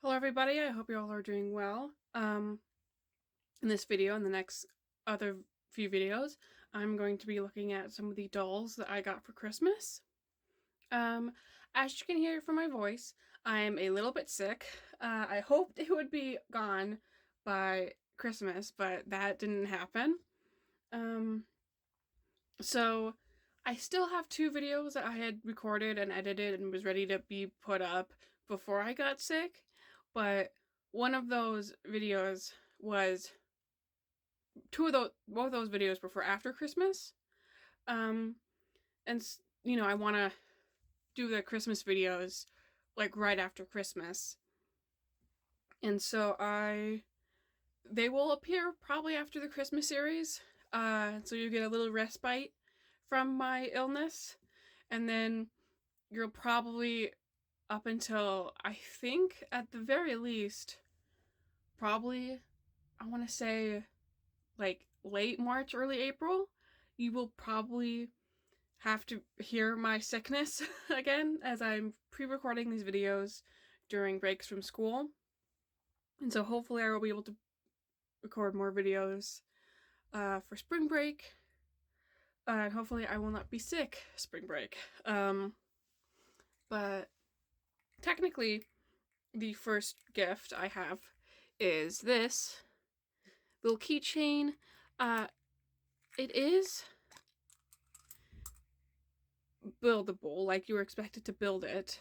Hello everybody, I hope you all are doing well. In this video and the next other few videos, I'm going to be looking at some of the dolls that I got for Christmas. As you can hear from my voice, I'm a little bit sick. I hoped it would be gone by Christmas, but that didn't happen. So I still have 2 videos that I had recorded and edited and was ready to be put up before I got sick, but one of those videos was both of those videos were for after Christmas. And I want to do the Christmas videos like right after Christmas. And so they will appear probably after the Christmas series. So you get a little respite from my illness, and then you'll probably, up until, I think at the very least, probably, I want to say like late March, early April, you will probably have to hear my sickness again, as I'm pre-recording these videos during breaks from school. And so hopefully I will be able to record more videos for spring break. And hopefully I will not be sick spring break. But technically, the first gift I have is this little keychain. It is buildable, like you were expected to build it.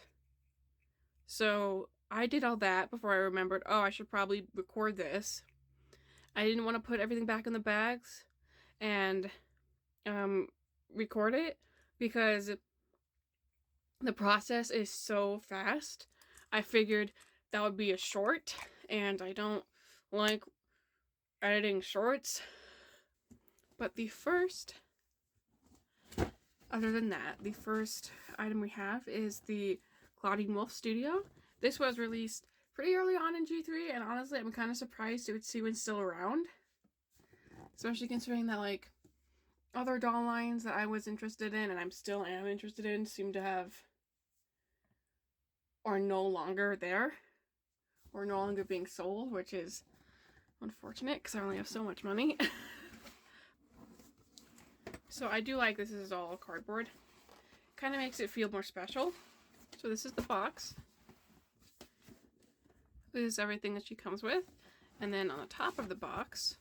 So I did all that before I remembered, oh, I should probably record this. I didn't want to put everything back in the bags and record it because the process is so fast. I figured that would be a short, and I don't like editing shorts. But the first item we have is the Clawdeen Wolf Studio. This was released pretty early on in G3, and honestly I'm kind of surprised it's even still around. Especially considering that like other doll lines that I was interested in and I'm still am interested in seem to have are no longer there or no longer being sold, which is unfortunate because I only have so much money. So I do like this is all cardboard. Kind of makes it feel more special. So this is the box. This is everything that she comes with. And then on the top of the box,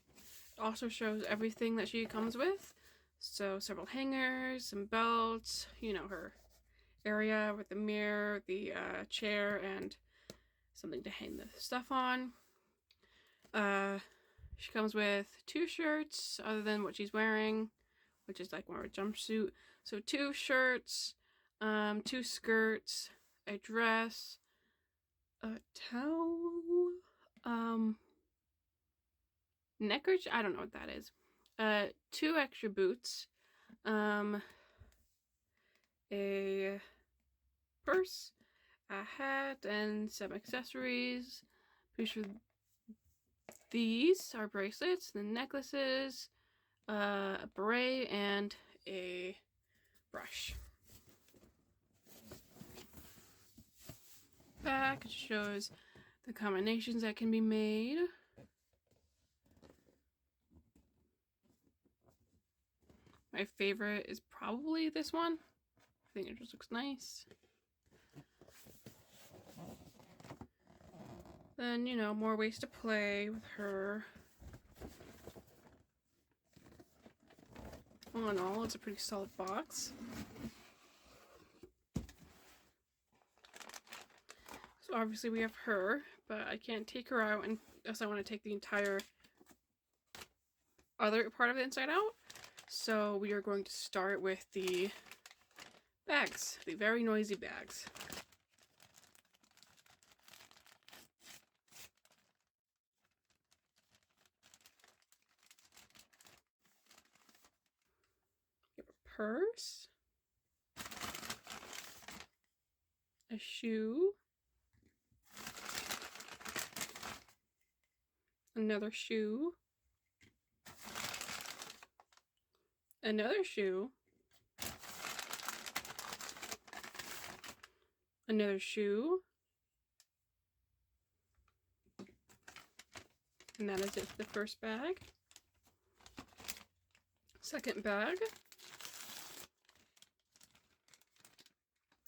it also shows everything that she comes with. So several hangers, some belts, you know, her area with the mirror, the chair, and something to hang the stuff on. She comes with 2 shirts other than what she's wearing, which is like more of a jumpsuit. So 2 shirts, 2 skirts, a dress, a towel, neckerchief, I don't know what that is. 2 extra boots, a purse, a hat, and some accessories. Pretty sure these are bracelets, the necklaces, a beret, and a brush. Back shows the combinations that can be made. My favorite is probably this one. I think it just looks nice. Then, you know, more ways to play with her. All in all, it's a pretty solid box. So obviously we have her, but I can't take her out unless I want to take the entire other part of the inside out. So we are going to start with the bags, the very noisy bags. We have a purse, a shoe, another shoe, another shoe, another shoe, And that is it for the first bag. Second bag.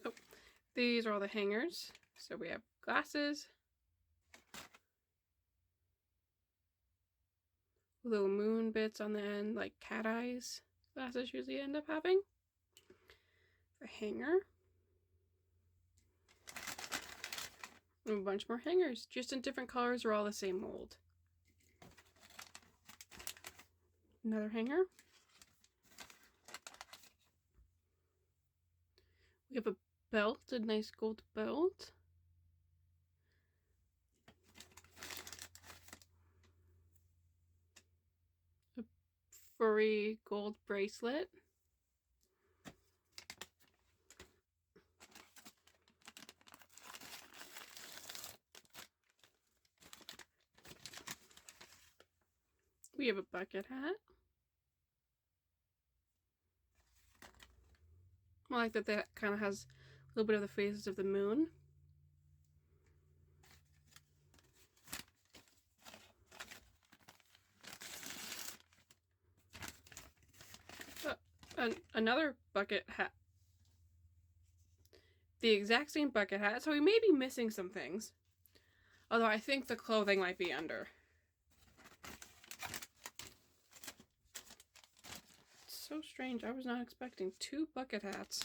Oh, these are all the hangers. So we have glasses, little moon bits on the end, like cat eyes glasses usually end up having. A hanger. And a bunch more hangers, just in different colors or all the same mold. Another hanger. We have a belt, a nice gold belt. A furry gold bracelet. We have a bucket hat. I like that that kind of has a little bit of the phases of the moon. Another bucket hat. The exact same bucket hat, so we may be missing some things. Although I think the clothing might be under. It's so strange. I was not expecting 2 bucket hats.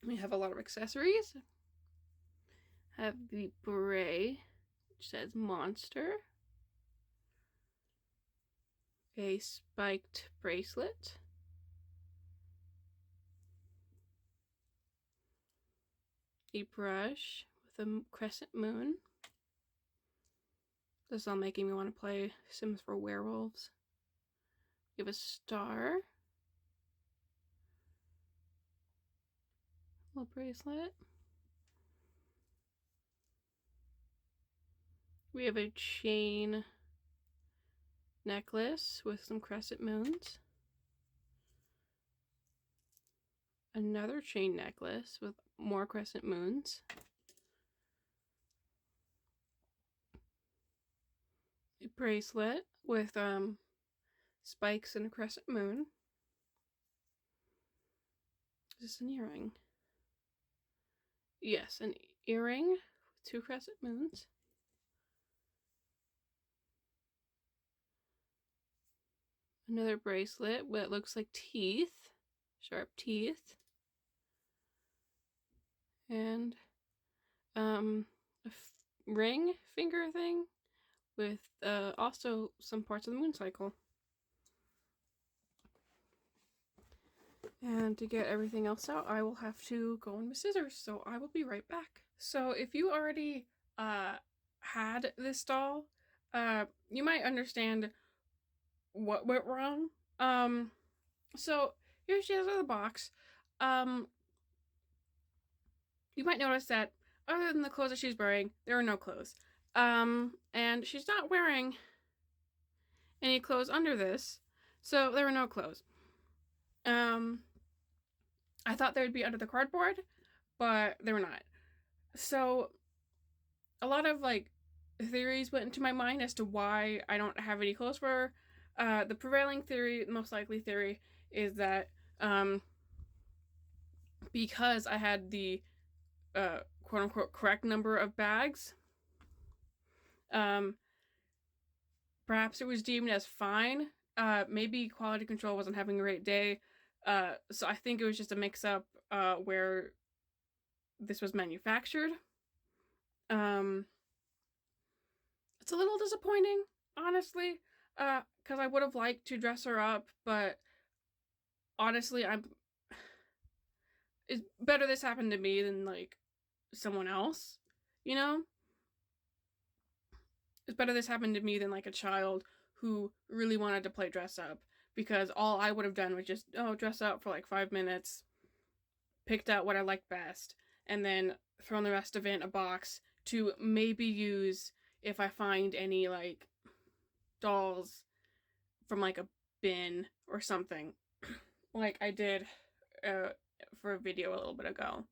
We have a lot of accessories. Have the beret, which says monster. A spiked bracelet. A brush with a crescent moon. This is all making me want to play Sims for Werewolves. We have a star. Little bracelet. We have a chain necklace with some crescent moons. Another chain necklace with more crescent moons. A bracelet with spikes and a crescent moon. Is this an earring? Yes, an earring with 2 crescent moons. Another bracelet that looks like teeth, sharp teeth. And a ring finger thing with also some parts of the moon cycle. And to get everything else out, I will have to go in with scissors, so I will be right back. So if you already had this doll, you might understand what went wrong. So here she is in the box. You might notice that other than the clothes that she's wearing, there are no clothes. And she's not wearing any clothes under this, so there are no clothes. I thought they would be under the cardboard, but they were not. So a lot of like theories went into my mind as to why I don't have any clothes for her. The prevailing theory, most likely theory, is that because I had the quote unquote correct number of bags, perhaps it was deemed as fine. Maybe quality control wasn't having a great day. So I think it was just a mix-up where this was manufactured. It's a little disappointing, honestly, because I would have liked to dress her up, but honestly, it's better this happened to me than like someone else, you know? It's better this happened to me than like a child who really wanted to play dress up, because all I would have done was just, dress up for like 5 minutes, picked out what I liked best, and then thrown the rest of it in a box to maybe use if I find any like dolls from like a bin or something, like I did for a video a little bit ago.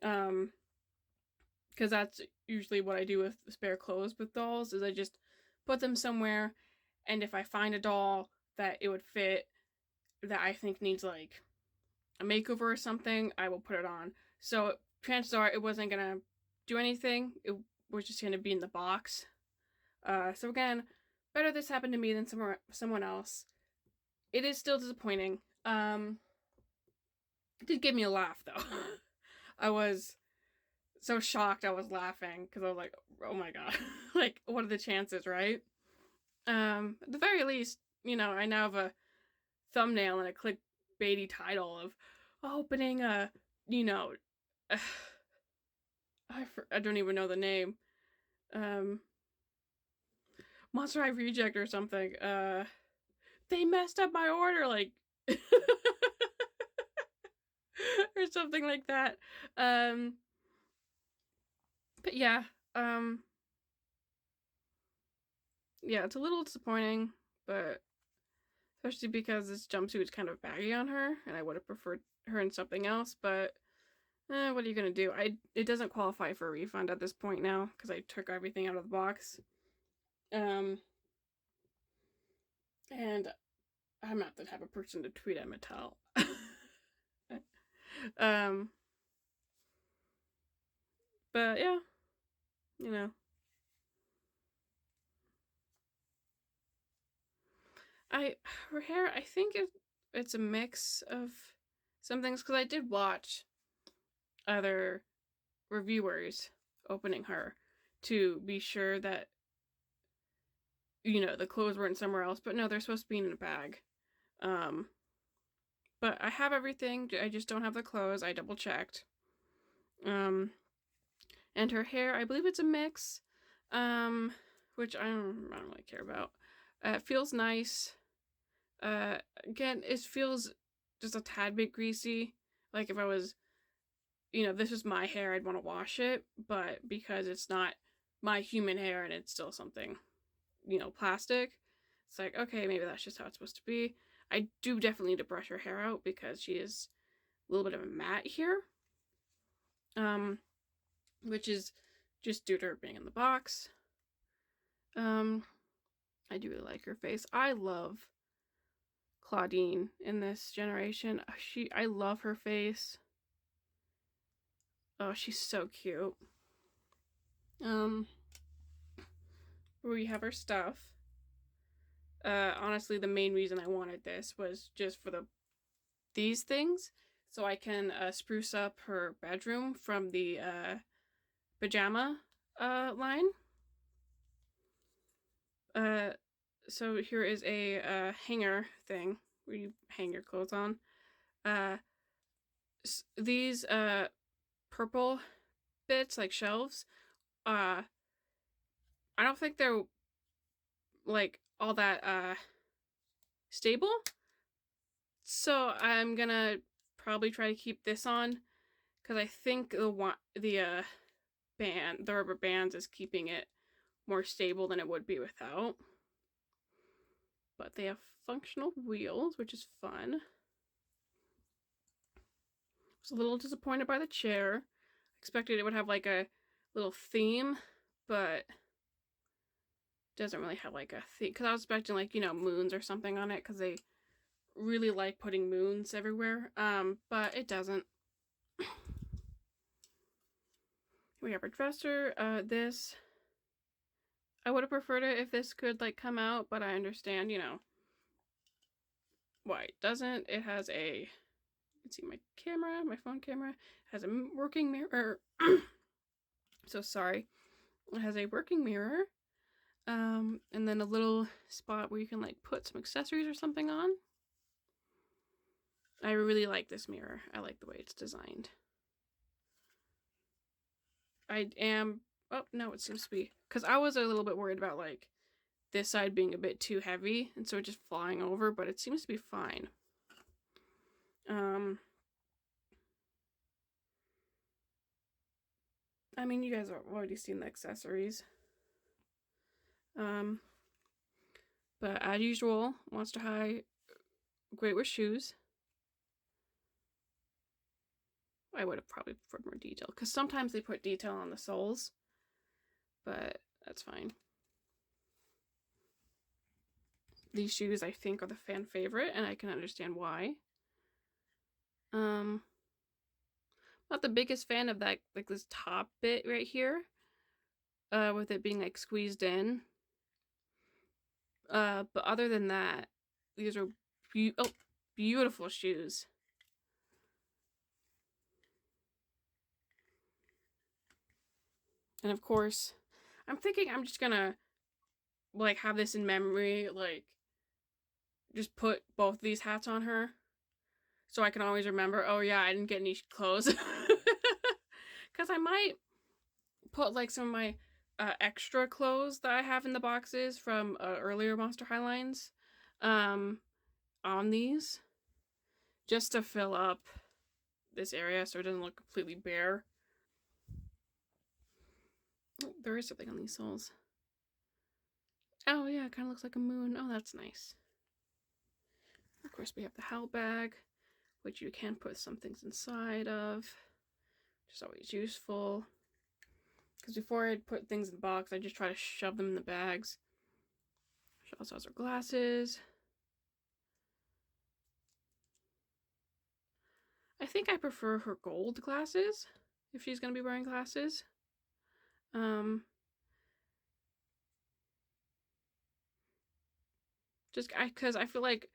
Because that's usually what I do with spare clothes with dolls, is I just put them somewhere, and if I find a doll that it would fit, that I think needs like a makeover or something, I will put it on. So chances are it wasn't gonna do anything. It was just gonna be in the box. So again, better this happened to me than someone else. It is still disappointing. It did give me a laugh though. I was so shocked I was laughing because I was like, oh my god. Like, what are the chances, right? At the very least, I now have a thumbnail and a clickbaity title of opening a, I don't even know the name. Monster High Reject or something. They messed up my order, like, or something like that. But yeah, yeah, it's a little disappointing, but especially because this jumpsuit's kind of baggy on her, and I would have preferred her in something else, but what are you gonna do? It doesn't qualify for a refund at this point now, because I took everything out of the box. And I'm not the type of person to tweet at Mattel. But yeah, her hair, I think it's a mix of some things, because I did watch other reviewers opening her to be sure that the clothes weren't somewhere else, but no, they're supposed to be in a bag. But I have everything, I just don't have the clothes. I double checked. And her hair, I believe it's a mix, which I don't really care about. It feels nice. Again, it feels just a tad bit greasy. Like if I was, this is my hair, I'd want to wash it, but because it's not my human hair and it's still something, plastic, it's like, okay, maybe that's just how it's supposed to be. I do definitely need to brush her hair out because she is a little bit of a mat here. Which is just due to her being in the box. I do really like her face. I love Clawdeen in this generation. I love her face. Oh, she's so cute. We have her stuff. Honestly, the main reason I wanted this was just for these things, so I can spruce up her bedroom from the pajama line. So here is a hanger thing where you hang your clothes on. These purple bits, like shelves, I don't think they're like all that stable. So I'm gonna probably try to keep this on, because I think the rubber bands is keeping it more stable than it would be without. But they have functional wheels, which is fun. I was a little disappointed by the chair. Expected it would have like a little theme, but doesn't really have like a theme, because I was expecting like, moons or something on it, because they really like putting moons everywhere. But it doesn't. We have our dresser. This, I would have preferred it if this could like come out, but I understand, why it doesn't. It has a, you can see my camera, my phone camera, has a working mirror. So sorry. It has a working mirror. And then a little spot where you can like put some accessories or something on. I really like this mirror. I like the way it's designed. Oh no, it seems to be, because I was a little bit worried about like this side being a bit too heavy, and so just flying over, but it seems to be fine. I mean, you guys have already seen the accessories. But as usual, Monster High, great with shoes. I would have probably preferred more detail, because sometimes they put detail on the soles, but that's fine. These shoes, I think, are the fan favorite, and I can understand why. Not the biggest fan of that, like this top bit right here, with it being like squeezed in. But other than that, these are beautiful shoes. And of course, I'm thinking I'm just gonna like have this in memory, like just put both these hats on her so I can always remember, oh yeah, I didn't get any clothes. Because I might put like some of my extra clothes that I have in the boxes from earlier Monster High lines on these, just to fill up this area so it doesn't look completely bare. Oh, there is something on these soles. Oh yeah, it kind of looks like a moon. Oh, that's nice. Of course, we have the Howl bag, which you can put some things inside of, which is always useful. Because before I'd put things in the box, I just try to shove them in the bags. She also has her glasses. I think I prefer her gold glasses, if she's going to be wearing glasses. Just because I feel like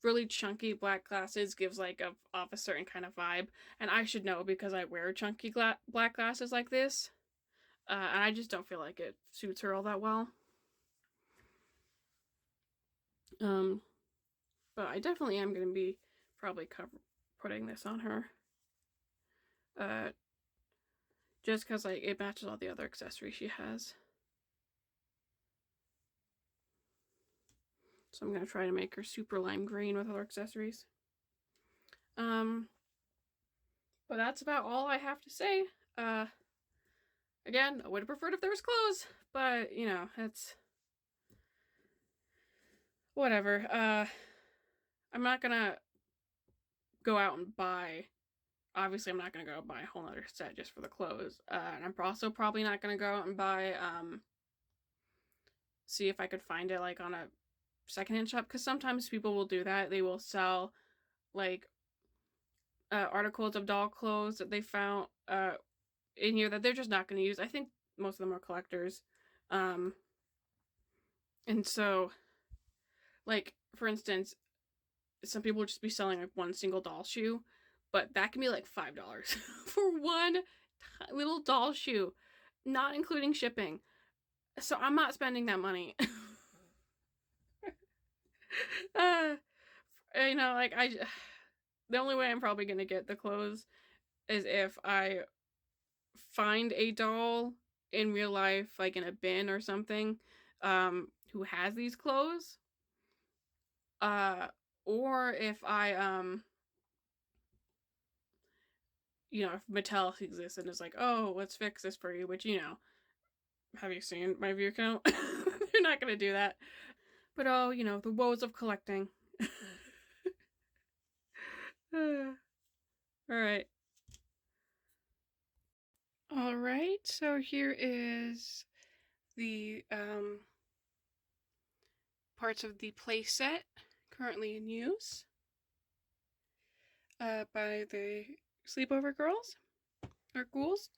really chunky black glasses gives like off a certain kind of vibe, and I should know because I wear chunky black glasses like this, and I just don't feel like it suits her all that well. But I definitely am going to be probably putting this on her, just because like it matches all the other accessories she has. So I'm going to try to make her super lime green with other accessories. But that's about all I have to say. Again, I would have preferred if there was clothes, but you know, it's whatever. I'm not gonna go out and buy, obviously I'm not gonna go buy a whole nother set just for the clothes. And I'm also probably not gonna go out and buy, see if I could find it like on a secondhand shop, because sometimes people will do that. They will sell like articles of doll clothes that they found in here that they're just not going to use. I think most of them are collectors. And so, like, for instance, some people would just be selling like one single doll shoe, but that can be like $5 for one little doll shoe, not including shipping. So I'm not spending that money. You know, like the only way I'm probably gonna get the clothes is if I find a doll in real life, like in a bin or something, who has these clothes, or if I you know, if Mattel exists and is like, oh, let's fix this for you, which, you know, have you seen my view count? They're not gonna do that. But oh, you know, the woes of collecting. Alright. Alright, so here is the parts of the play set currently in use by the sleepover girls, or ghouls.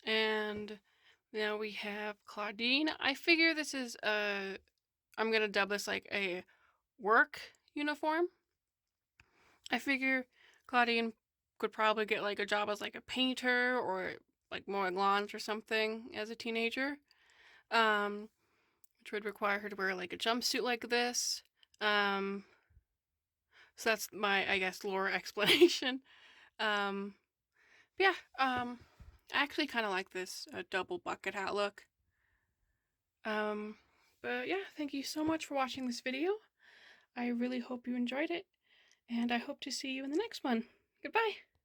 And now we have Clawdeen. I figure this is I'm gonna dub this like a work uniform. I figure Clawdeen could probably get like a job as like a painter or like mowing lawns or something as a teenager, which would require her to wear like a jumpsuit like this. So that's my, I guess, lore explanation. Yeah, I actually kind of like this double bucket hat look. But yeah, thank you so much for watching this video. I really hope you enjoyed it, and I hope to see you in the next one. Goodbye!